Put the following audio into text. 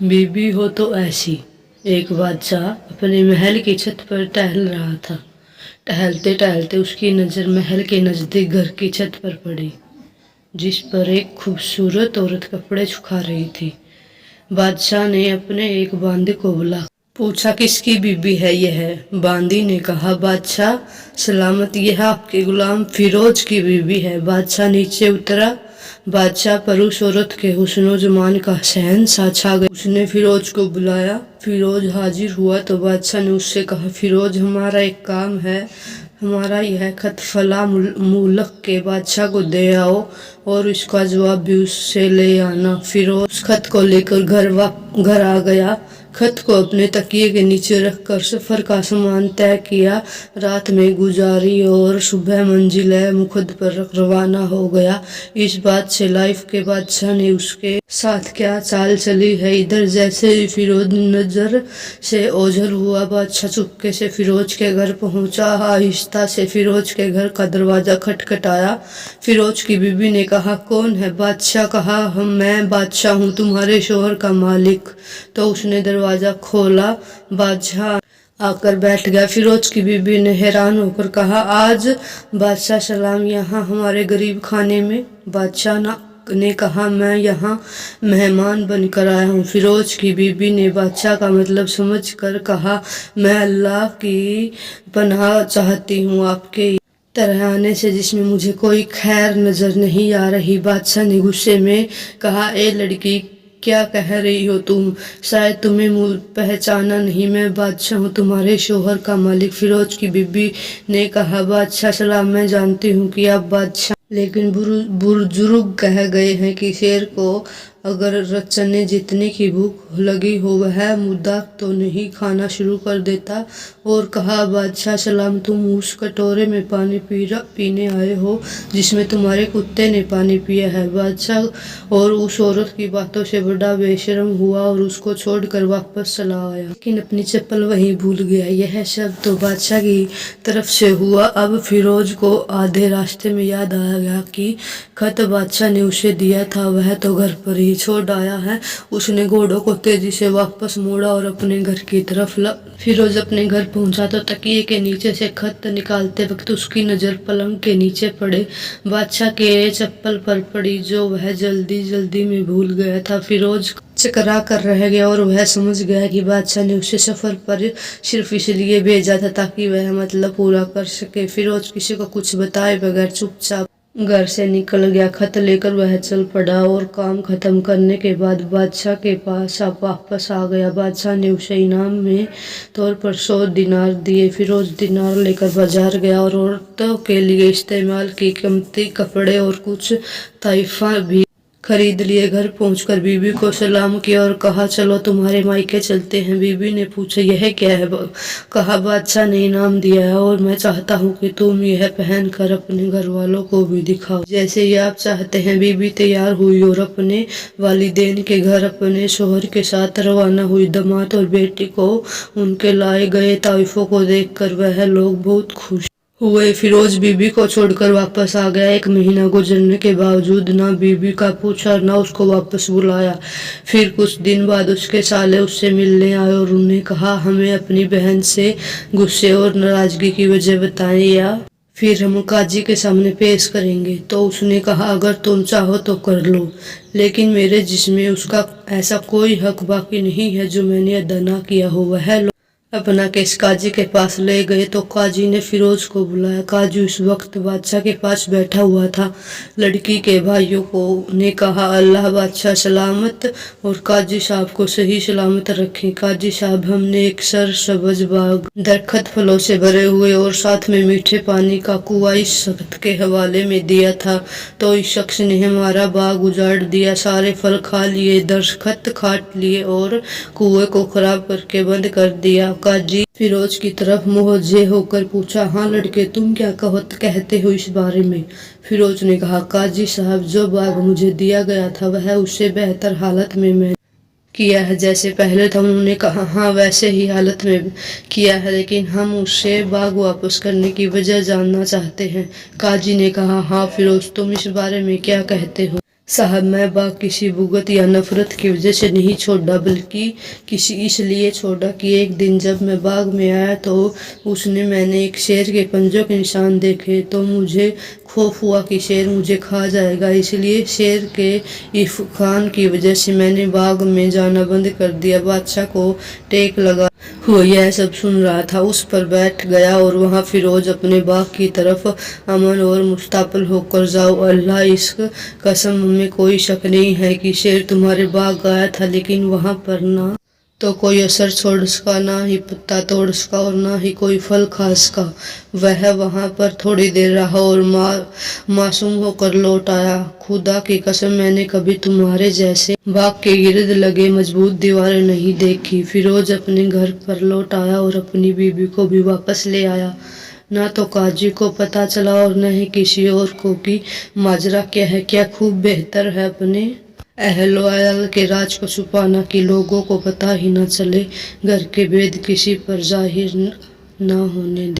बीबी हो तो ऐसी। एक बादशाह अपने महल की छत पर टहल रहा था। टहलते टहलते उसकी नज़र महल के नज़दीक घर की छत पर पड़ी, जिस पर एक खूबसूरत औरत कपड़े सुखा रही थी। बादशाह ने अपने एक बांदी को बुला पूछा, किसकी बीबी है यह? बांदी ने कहा, बादशाह सलामत, यह आपके गुलाम फिरोज की बीबी है। बादशाह नीचे उतरा। बादशाह पर उस औरत के हुस्न जमान का शहंशाह छा गया। उसने फिरोज को बुलाया। फिरोज हाजिर हुआ तो बादशाह ने उससे कहा, फिरोज, हमारा एक काम है। हमारा यह खत फला मुल्क के बादशाह को दे आओ और इसका जवाब भी उससे ले आना। फिरोज उस खत को लेकर घर आ गया। खत को अपने तकिए के नीचे रखकर सफर का सामान तय किया, रात में गुजारी और सुबह मंजिल मुकद्द पर रवाना हो गया। इस बात से लाइफ के बादशाह ने उसके साथ क्या चाल चली है। इधर जैसे ही फिरोज नजर से ओझल हुआ, बादशाह चुपके से फिरोज के घर पहुंचा। आहिस्ता से फिरोज के घर का दरवाजा खटखटाया। फिरोज की बीबी ने कहा, कौन है? बादशाह कहा, मैं बादशाह हूँ, तुम्हारे शोहर का मालिक। तो उसने दरवाजा खोला। बादशाह आकर बैठ गया। फिरोज की बीबी ने हैरान होकर कहा, आज बादशाह सलाम, यहाँ हमारे गरीब खाने में? बादशाह ने कहा, मैं यहाँ मेहमान बनकर आया हूँ। फिरोज की बीबी ने बादशाह का मतलब समझकर कहा, मैं अल्लाह की पनाह चाहती हूँ आपके तरह आने से जिसमें मुझे कोई खैर नजर नहीं आ रही। बादशाह ने गुस्से में कहा, ए लड़की, क्या कह रही हो तुम? शायद तुम्हें मुझे पहचाना नहीं, मैं बादशाह हूँ, तुम्हारे शोहर का मालिक। फिरोज की बीबी ने कहा, बादशाह सलाम, मैं जानती हूँ कि आप बादशाह, लेकिन बुजुर्ग कह गए हैं कि शेर को अगर रचने जितने की भूख लगी हो वह मुद्दा तो नहीं खाना शुरू कर देता। और कहा, बादशाह सलाम, तुम उस कटोरे में पानी पीने आए हो जिसमें तुम्हारे कुत्ते ने पानी पिया है। बादशाह और उस औरत की बातों से बड़ा बेशर्म हुआ और उसको छोड़कर वापस चला आया, लेकिन अपनी चप्पल वहीं भूल गया। यह सब तो बादशाह की तरफ से हुआ। अब फिरोज को आधे रास्ते में याद आ गया कि खत बादशाह ने उसे दिया था वह तो घर पर ही छोड़ आया है। उसने घोड़ों को तेजी से वापस मोड़ा और अपने घर की तरफ फिरोज अपने घर पहुंचा तो तकिए के नीचे से खत निकालते वक्त उसकी नजर पलंग के नीचे पड़े बादशाह के चप्पल पर पड़ी, जो वह जल्दी जल्दी में भूल गया था। फिरोज चकरा कर रह गया और वह समझ गया कि बादशाह ने उसे सफर पर सिर्फ इसलिए भेजा था ताकि वह मतलब पूरा कर सके। फिरोज किसी को कुछ बताए बगैर चुपचाप घर से निकल गया। खत लेकर वह चल पड़ा और काम खत्म करने के बाद बादशाह के पास वापस आ गया। बादशाह ने उसे इनाम में तौर पर 100 दिनार दिए। फिरोज दिनार लेकर बाजार गया और औरतों के लिए इस्तेमाल की कीमती कपड़े और कुछ तोहफा भी खरीद लिए। घर पहुंचकर बीबी को सलाम किया और कहा, चलो तुम्हारे मायके चलते हैं। बीबी ने पूछा, यह क्या है? कहा, बादशाह ने इनाम दिया है और मैं चाहता हूँ कि तुम यह पहन कर अपने घर वालों को भी दिखाओ जैसे ही आप चाहते हैं। बीबी तैयार हुई और अपने वालिदैन के घर अपने शोहर के साथ रवाना हुई। दामाद और बेटी को उनके लाए गए तोहफों को देखकर वह लोग बहुत खुश हुए। फिरोज बीबी को छोड़कर वापस आ गया। 1 महीना गुजरने के बावजूद ना बीबी का पूछा ना उसको वापस बुलाया। फिर कुछ दिन बाद उसके साले उससे मिलने आए और उन्हें कहा, हमें अपनी बहन से गुस्से और नाराजगी की वजह बताएं या फिर हम काजी के सामने पेश करेंगे। तो उसने कहा, अगर तुम चाहो तो कर लो, लेकिन मेरे जिस्म उसका ऐसा कोई हक बाकी नहीं है जो मैंने अदा ना किया हो। वह अपना केस काजी के पास ले गए तो काजी ने फिरोज को बुलाया। काजी उस वक्त बादशाह के पास बैठा हुआ था। लड़की के भाइयों को ने कहा, अल्लाह बादशाह सलामत और काजी साहब को सही सलामत रखें। काजी साहब, हमने एक सरसब्ज बाग दरख्त फलों से भरे हुए और साथ में मीठे पानी का कुआं इस शख्स के हवाले में दिया था, तो इस शख्स ने हमारा बाग उजाड़ दिया, सारे फल खा लिए, दरख्त काट लिए और कुएं को खराब करके बंद कर दिया। काजी फिरोज की तरफ मुतवज्जे होकर पूछा, हाँ लड़के, तुम क्या कहते हो इस बारे में? फिरोज ने कहा, काजी साहब, जो बाग मुझे दिया गया था वह उससे बेहतर हालत में मैं किया है जैसे पहले था। उन्होंने कहा, हाँ वैसे ही हालत में किया है, लेकिन हम उससे बाग वापस करने की वजह जानना चाहते हैं। काजी ने कहा, हाँ फिरोज, तुम इस बारे में क्या कहते हो? साहब मैं बाग किसी बुगत या नफरत की वजह से नहीं छोड़ा, बल्कि किसी इसलिए छोड़ा कि एक दिन जब मैं बाग में आया तो उसने मैंने एक शेर के पंजों के निशान देखे, तो मुझे खौफ हुआ कि शेर मुझे खा जाएगा। इसलिए शेर के इफ्कान की वजह से मैंने बाग में जाना बंद कर दिया। बादशाह को टेक लगा हुआ यह सब सुन रहा था, उस पर बैठ गया और वहाँ फिरोज अपने बाग की तरफ अमन और मुस्तकिल होकर जाओ। अल्लाह इस कसम में कोई शक नहीं है कि शेर तुम्हारे बाग आया था, लेकिन वहाँ पर ना तो कोई असर छोड़ सका, ना ही पत्ता तोड़ सका और ना ही कोई फल खा सका। वह वहाँ पर थोड़ी देर रहा और मासूम होकर लौट आया। खुदा की कसम मैंने कभी तुम्हारे जैसे बाग के गिर्द लगे मजबूत दीवारें नहीं देखी। फिरोज अपने घर पर लौट आया और अपनी बीबी को भी वापस ले आया। ना तो काजी को पता चला और न ही किसी और को कि माजरा क्या है। क्या खूब बेहतर है अपने अहलो अयाल के राज को छुपाना कि लोगों को पता ही न चले, घर के भेद किसी पर जाहिर न होने दे।